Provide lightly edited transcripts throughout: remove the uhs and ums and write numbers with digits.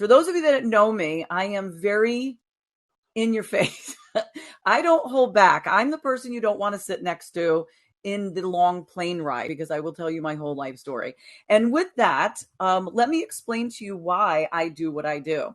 For those of you that know me, I am very in your face. I don't hold back. I'm the person you don't want to sit next to in the long plane ride, because I will tell you my whole life story. And with that, let me explain to you why I do what I do.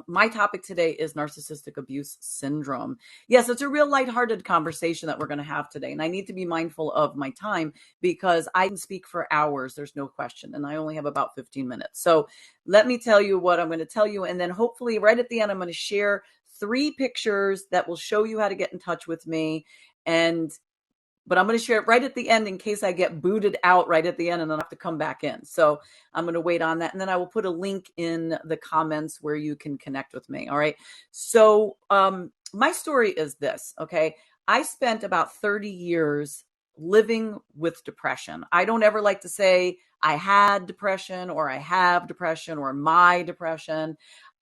My topic today is narcissistic abuse syndrome. Yes, it's a real lighthearted conversation that we're going to have today. And I need to be mindful of my time because I can speak for hours. There's no question. And I only have about 15 minutes. So let me tell you what I'm going to tell you. And then hopefully right at the end, I'm going to share 3 pictures that will show you how to get in touch with me. But I'm going to share it right at the end in case I get booted out right at the end and then I have to come back in. So I'm going to wait on that. And then I will put a link in the comments where you can connect with me. All right. So my story is this. Okay. I spent about 30 years living with depression. I don't ever like to say I had depression or I have depression or my depression.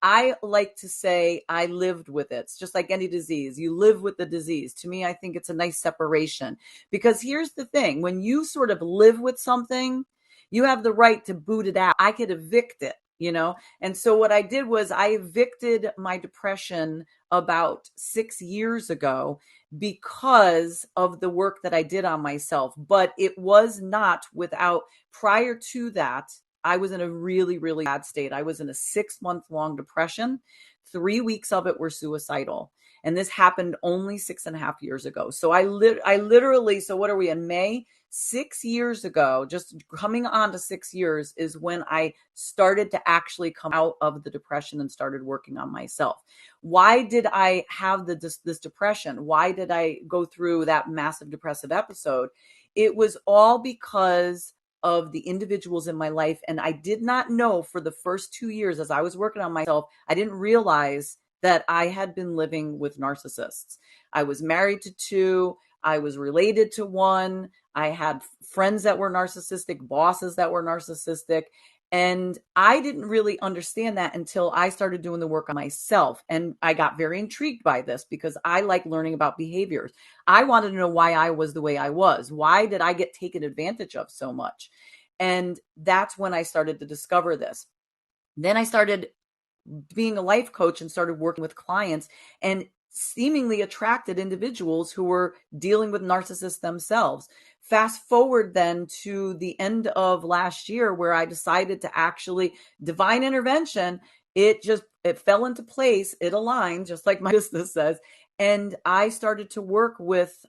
I like to say I lived with it. It's just like any disease. You live with the disease. To me, I think it's a nice separation, because here's the thing. When you sort of live with something, you have the right to boot it out. I could evict it, you know? And so what I did was I evicted my depression about 6 years ago because of the work that I did on myself. But it was not without, prior to that, I was in a really, really bad state. I was in a 6-month-long depression. 3 weeks of it were suicidal. And this happened only 6.5 years ago. So I literally, so what are we in May? 6 years ago, just coming on to 6 years, is when I started to actually come out of the depression and started working on myself. Why did I have this depression? Why did I go through that massive depressive episode? It was all because of the individuals in my life. And I did not know for the first 2 years as I was working on myself, I didn't realize that I had been living with narcissists. I was married to 2. I was related to 1. I had friends that were narcissistic, bosses that were narcissistic. And I didn't really understand that until I started doing the work on myself. And I got very intrigued by this because I like learning about behaviors. I wanted to know why I was the way I was. Why did I get taken advantage of so much? And that's when I started to discover this. Then I started being a life coach and started working with clients and seemingly attracted individuals who were dealing with narcissists themselves. Fast forward then to the end of last year, where I decided to actually, divine intervention, it fell into place. It aligned, just like my business says. And I started to work with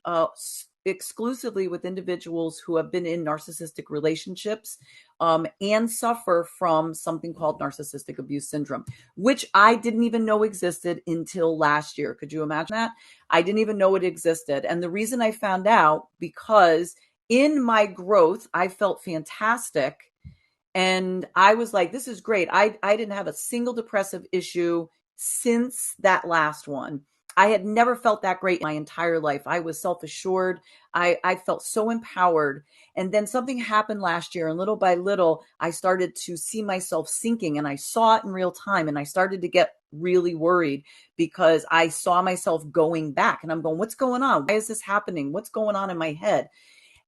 exclusively with individuals who have been in narcissistic relationships and suffer from something called narcissistic abuse syndrome, which I didn't even know existed until last year. Could you imagine that? I didn't even know it existed. And the reason I found out, because in my growth, I felt fantastic. And I was like, this is great. I didn't have a single depressive issue since that last one. I had never felt that great in my entire life. I was self-assured. I felt so empowered. And then something happened last year, and little by little, I started to see myself sinking, and I saw it in real time. And I started to get really worried because I saw myself going back, and I'm going, what's going on? Why is this happening? What's going on in my head?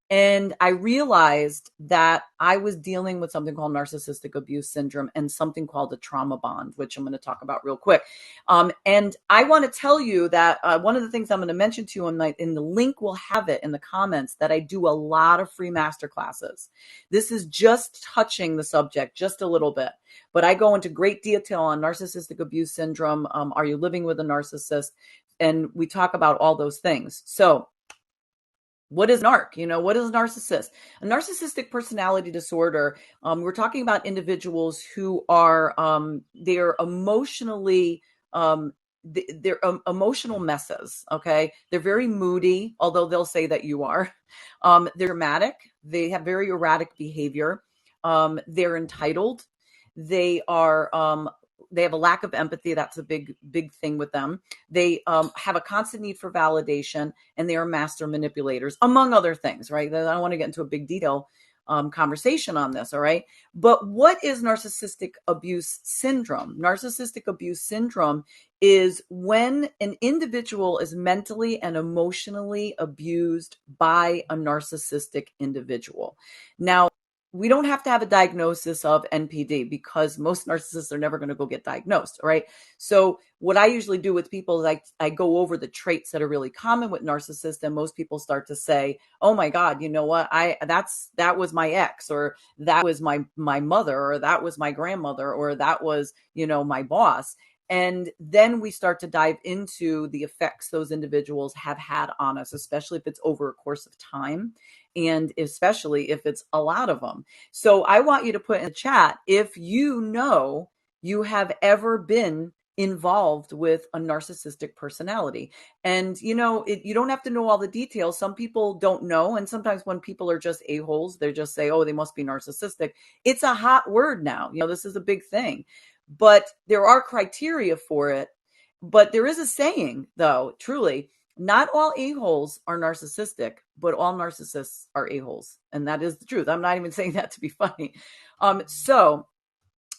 And I realized that I was dealing with something called narcissistic abuse syndrome and something called a trauma bond, which I'm going to talk about real quick. And I want to tell you that one of the things I'm going to mention to you in the link, will have it in the comments, that I do a lot of free masterclasses. This is just touching the subject just a little bit, but I go into great detail on narcissistic abuse syndrome. Are you living with a narcissist? And we talk about all those things. So what is narc? What is a narcissist? A narcissistic personality disorder. We're talking about individuals who are, they're emotionally, they're emotional messes. Okay. They're very moody, although they'll say that you are. They're dramatic. They have very erratic behavior. They're entitled. They have a lack of empathy. That's a big, big thing with them. They have a constant need for validation, and they are master manipulators, among other things, right? I don't want to get into a big detail conversation on this, all right? But what is narcissistic abuse syndrome? Narcissistic abuse syndrome is when an individual is mentally and emotionally abused by a narcissistic individual. Now, we don't have to have a diagnosis of NPD because most narcissists are never going to go get diagnosed, right? So what I usually do with people is I go over the traits that are really common with narcissists, and most people start to say, "Oh my God, you know what? That was my ex, or that was my mother, or that was my grandmother, or that was, my boss." And then we start to dive into the effects those individuals have had on us, especially if it's over a course of time, and especially if it's a lot of them. So I want you to put in the chat if you have ever been involved with a narcissistic personality. And you don't have to know all the details. Some people don't know, and sometimes when people are just a-holes, they just say, "Oh, they must be narcissistic." It's a hot word now. This is a big thing, but there are criteria for it. But there is a saying, though, truly, not all a-holes are narcissistic, but all narcissists are a-holes. And that is the truth. I'm not even saying that to be funny. So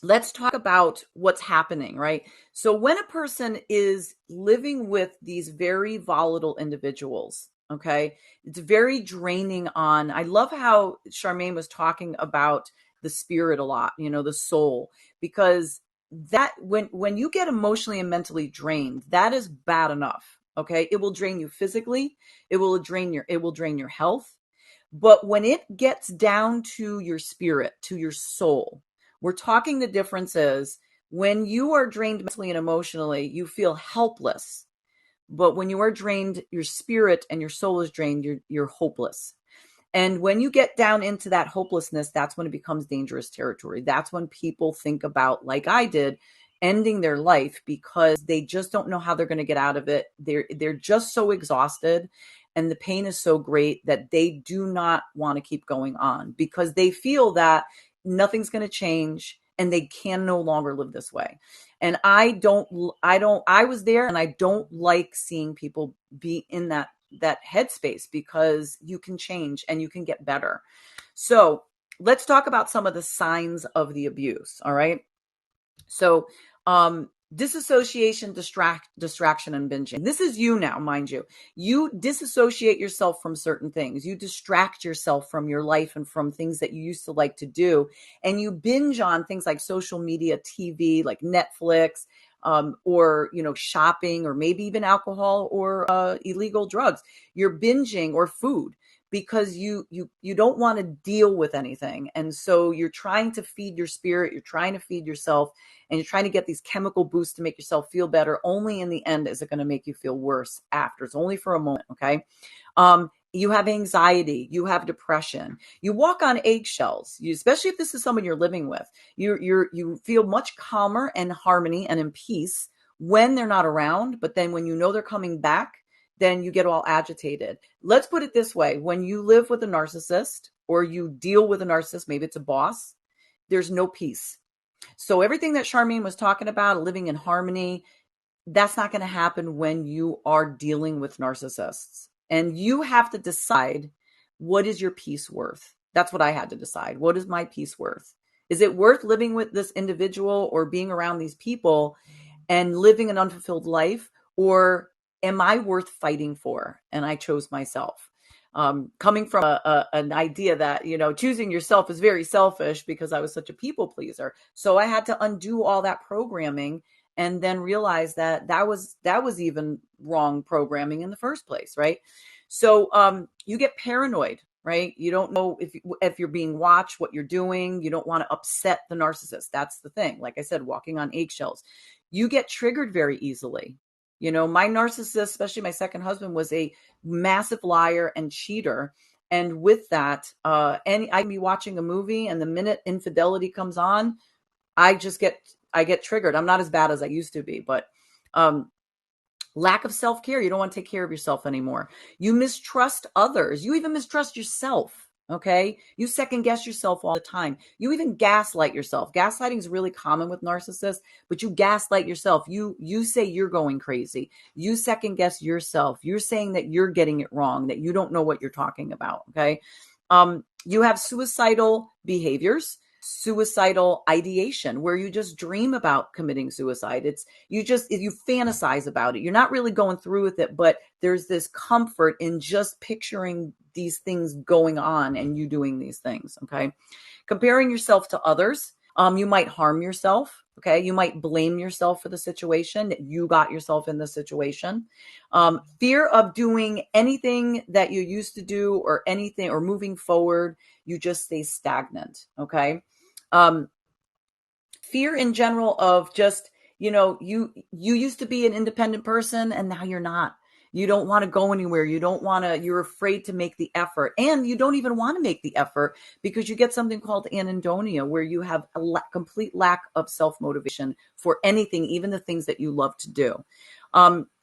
let's talk about what's happening, right? So when a person is living with these very volatile individuals, okay, it's very draining on. I love how Charmaine was talking about the spirit a lot, the soul, because that when you get emotionally and mentally drained, that is bad enough. Okay. It will drain you physically. It will drain your health. But when it gets down to your spirit, to your soul, we're talking the difference is when you are drained mentally and emotionally, you feel helpless. But when you are drained, your spirit and your soul is drained, you're hopeless. And when you get down into that hopelessness, that's when it becomes dangerous territory. That's when people think about, like I did, ending their life because they just don't know how they're going to get out of it. They're just so exhausted, and the pain is so great that they do not want to keep going on because they feel that nothing's going to change and they can no longer live this way. And I was there, and I don't like seeing people be in that headspace because you can change and you can get better. So let's talk about some of the signs of the abuse. All right. So, disassociation, distraction, and binging. This is you now, mind you. You disassociate yourself from certain things. You distract yourself from your life and from things that you used to like to do. And you binge on things like social media, TV, like Netflix, or, shopping, or maybe even alcohol or illegal drugs. You're binging, or food, because you don't want to deal with anything. And so you're trying to feed your spirit, you're trying to feed yourself, and you're trying to get these chemical boosts to make yourself feel better. Only in the end is it going to make you feel worse after. It's only for a moment, okay? You have anxiety, you have depression, you walk on eggshells, especially if this is someone you're living with. You feel much calmer and harmony and in peace when they're not around, but then when they're coming back, then you get all agitated. Let's put it this way. When you live with a narcissist or you deal with a narcissist, maybe it's a boss, there's no peace. So everything that Charmaine was talking about, living in harmony, that's not going to happen when you are dealing with narcissists. And you have to decide, what is your peace worth? That's what I had to decide. What is my peace worth? Is it worth living with this individual or being around these people and living an unfulfilled life? Or am I worth fighting for? And I chose myself. Coming from an idea that, choosing yourself is very selfish because I was such a people pleaser. So I had to undo all that programming and then realize that was even wrong programming in the first place, right? So you get paranoid, right? You don't know if you're being watched, what you're doing. You don't want to upset the narcissist. That's the thing. Like I said, walking on eggshells. You get triggered very easily. My narcissist, especially my second husband, was a massive liar and cheater. And with that, I can be watching a movie, and the minute infidelity comes on, I get triggered. I'm not as bad as I used to be, but lack of self-care. You don't want to take care of yourself anymore. You mistrust others. You even mistrust yourself. Okay. You second guess yourself all the time. You even gaslight yourself. Gaslighting is really common with narcissists, but you gaslight yourself. You say you're going crazy. You second guess yourself. You're saying that you're getting it wrong, that you don't know what you're talking about. Okay. You have suicidal behaviors, suicidal ideation, where you just dream about committing suicide. You fantasize about it. You're not really going through with it, but there's this comfort in just picturing these things going on and you doing these things. Okay. Comparing yourself to others. You might harm yourself. Okay. You might blame yourself for the situation that you got yourself in the situation. Fear of doing anything that you used to do or anything or moving forward, you just stay stagnant. Okay. Fear in general of just, you used to be an independent person and now you're not. You don't want to go anywhere. You're afraid to make the effort, and you don't even want to make the effort because you get something called anhedonia, where you have a complete lack of self-motivation for anything, even the things that you love to do.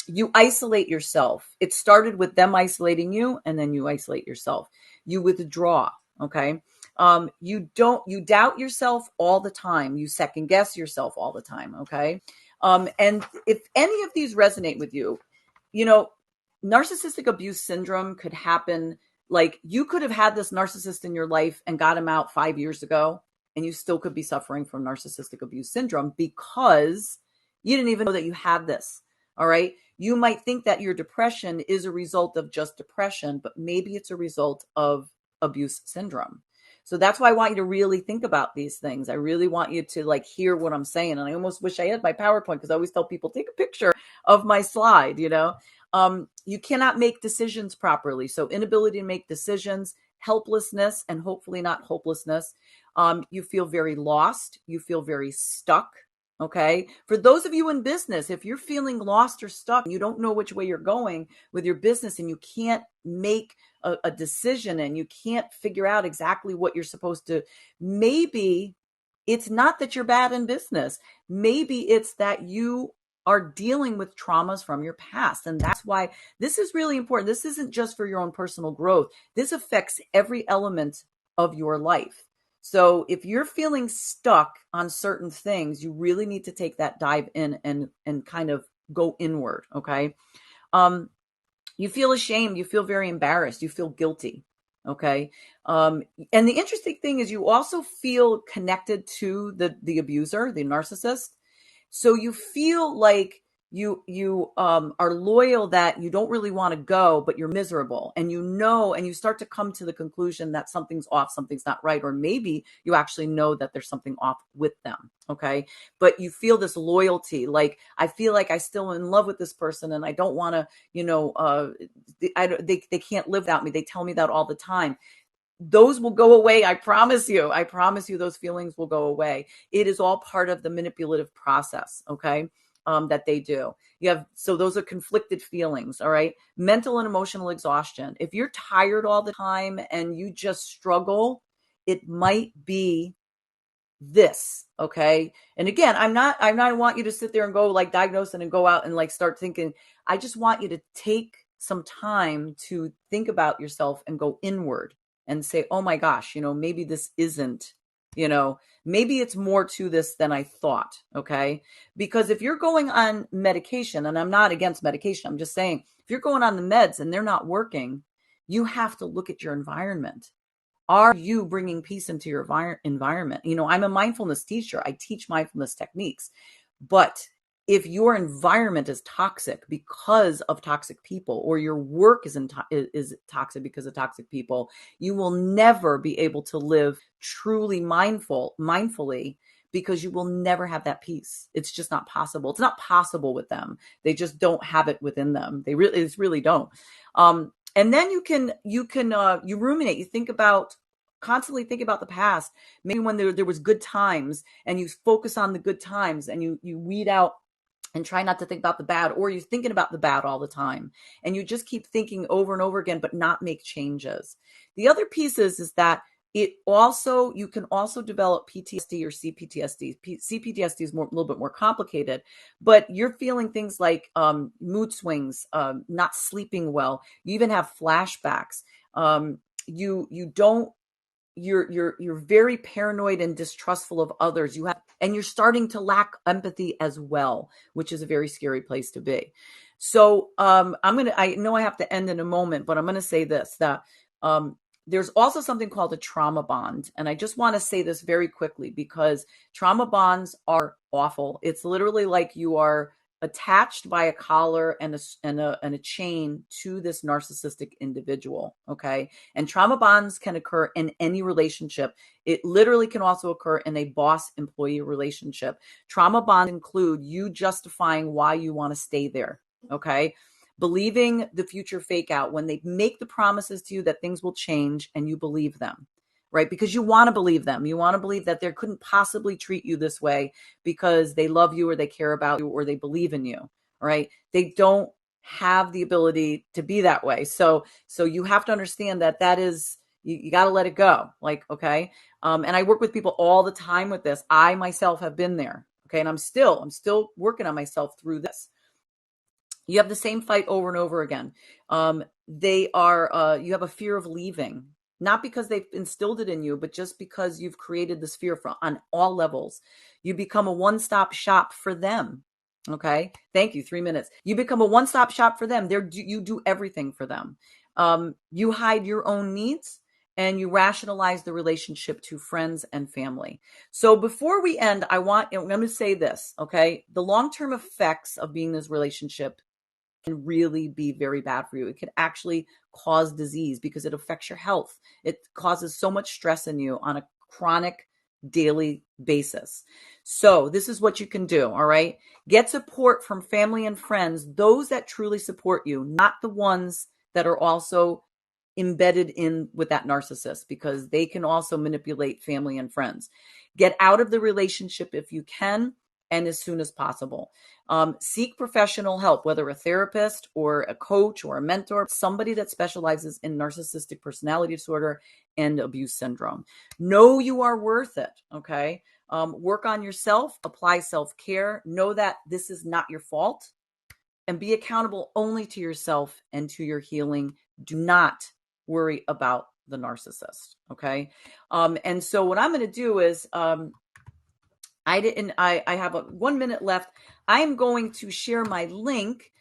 You isolate yourself. It started with them isolating you, and then you isolate yourself. You withdraw. Okay. You doubt yourself all the time. You second guess yourself all the time. Okay. And if any of these resonate with you, narcissistic abuse syndrome could happen. Like, you could have had this narcissist in your life and got him out 5 years ago, and you still could be suffering from narcissistic abuse syndrome because you didn't even know that you had this. All right. You might think that your depression is a result of just depression, but maybe it's a result of abuse syndrome. So that's why I want you to really think about these things. I really want you to hear what I'm saying. And I almost wish I had my PowerPoint, because I always tell people, take a picture of my slide. You cannot make decisions properly. So inability to make decisions, helplessness, and hopefully not hopelessness. You feel very lost. You feel very stuck. Okay. For those of you in business, if you're feeling lost or stuck, and you don't know which way you're going with your business, and you can't make a decision, and you can't figure out exactly what you're supposed to, maybe it's not that you're bad in business. Maybe it's that you are dealing with traumas from your past. And that's why this is really important. This isn't just for your own personal growth. This affects every element of your life. So if you're feeling stuck on certain things, you really need to take that dive in and kind of go inward. Okay. You feel ashamed. You feel very embarrassed. You feel guilty. Okay. And the interesting thing is you also feel connected to the abuser, the narcissist. So you feel like you are loyal, that you don't really want to go, but you're miserable, and and you start to come to the conclusion that something's off, something's not right, or maybe you actually know that there's something off with them. Okay. But you feel this loyalty, like, I feel like I'm still in love with this person, and I don't want to, they can't live without me. They tell me that all the time. Those will go away. I promise you. I promise you those feelings will go away. It is all part of the manipulative process. Okay. That they do. So those are conflicted feelings. All right. Mental and emotional exhaustion. If you're tired all the time and you just struggle, it might be this. Okay. And again, I want you to sit there and go diagnose it and go out and start thinking. I just want you to take some time to think about yourself and go inward and say, oh my gosh, maybe this isn't, maybe it's more to this than I thought. Okay. Because if you're going on medication, and I'm not against medication, I'm just saying, if you're going on the meds and they're not working, you have to look at your environment. Are you bringing peace into your environment? I'm a mindfulness teacher. I teach mindfulness techniques, but if your environment is toxic because of toxic people, or your work is toxic because of toxic people, you will never be able to live truly mindfully, because you will never have that peace. It's just not possible. It's not possible with them. They just don't have it within them. They really don't. And then you ruminate. You constantly think about the past. Maybe when there was good times, and you focus on the good times, and you weed out and try not to think about the bad, or you're thinking about the bad all the time, and you just keep thinking over and over again, but not make changes. The other piece is that you can also develop PTSD or CPTSD. CPTSD is a little bit more complicated, but you're feeling things like mood swings, not sleeping well. You even have flashbacks. You're very paranoid and distrustful of others. And you're starting to lack empathy as well, which is a very scary place to be. So I know I have to end in a moment, but I'm going to say this, that there's also something called a trauma bond. And I just want to say this very quickly, because trauma bonds are awful. It's literally like you are attached by a collar and a chain to this narcissistic individual. Okay. And trauma bonds can occur in any relationship. It literally can also occur in a boss employee relationship. Trauma bonds include you justifying why you want to stay there. Okay. Believing the future fake out when they make the promises to you that things will change and you believe them. Right? Because you want to believe them. You want to believe that they couldn't possibly treat you this way because they love you or they care about you or they believe in you. Right? They don't have the ability to be that way. So you have to understand that is, you got to let it go. Like, okay. And I work with people all the time with this. I myself have been there. Okay. And I'm still working on myself through this. You have the same fight over and over again. You have a fear of leaving. Not because they've instilled it in you, but just because you've created this fear on all levels. You become a one-stop shop for them. Okay. Thank you. 3 minutes. You become a one-stop shop for them. You do everything for them. You hide your own needs and you rationalize the relationship to friends and family. So before we end, I'm going to say this. Okay. The long-term effects of being in this relationship can really be very bad for you. It could actually cause disease because it affects your health. It causes so much stress in you on a chronic daily basis. So this is what you can do. All right. Get support from family and friends, those that truly support you, not the ones that are also embedded in with that narcissist, because they can also manipulate family and friends. Get out of the relationship if you can, and as soon as possible. Seek professional help, whether a therapist or a coach or a mentor, somebody that specializes in narcissistic personality disorder and abuse syndrome. Know you are worth it, okay? Work on yourself, apply self-care, know that this is not your fault, and be accountable only to yourself and to your healing. Do not worry about the narcissist, okay? And so what I'm going to do is, I have 1 minute left. I am going to share my link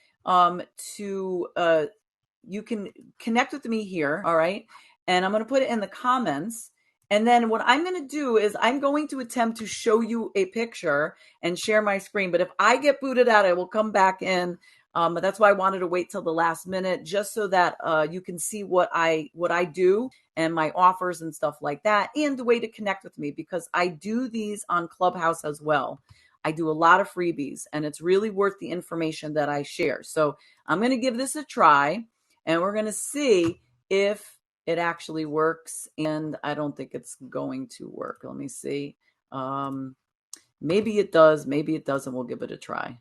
you can connect with me here. All right. And I'm going to put it in the comments. And then what I'm going to do is I'm going to attempt to show you a picture and share my screen. But if I get booted out, I will come back in. But that's why I wanted to wait till the last minute, just so that you can see what I do and my offers and stuff like that, and the way to connect with me, because I do these on Clubhouse as well. I do a lot of freebies, and it's really worth the information that I share. So I'm going to give this a try, and we're going to see if it actually works. And I don't think it's going to work. Let me see. Maybe it does. Maybe it doesn't. We'll give it a try.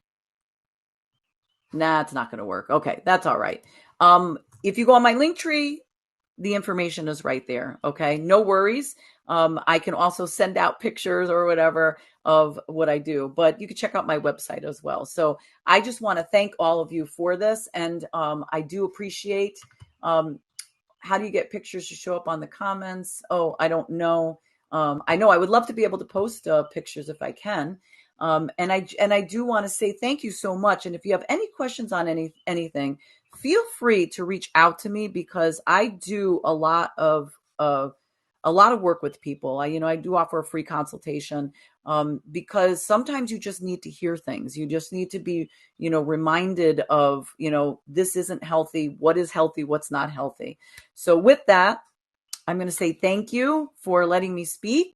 Nah, it's not going to work. Okay, that's all right. If you go on my link tree, the information is right there. Okay, no worries. I can also send out pictures or whatever of what I do, but you can check out my website as well. So I just want to thank all of you for this. And I do appreciate, how do you get pictures to show up on the comments? Oh, I don't know. I know I would love to be able to post pictures if I can. And I do want to say thank you so much. And if you have any questions on anything, feel free to reach out to me, because I do a lot of work with people. I do offer a free consultation, because sometimes you just need to hear things. You just need to be, reminded of, this isn't healthy. What is healthy? What's not healthy? So with that, I'm going to say thank you for letting me speak.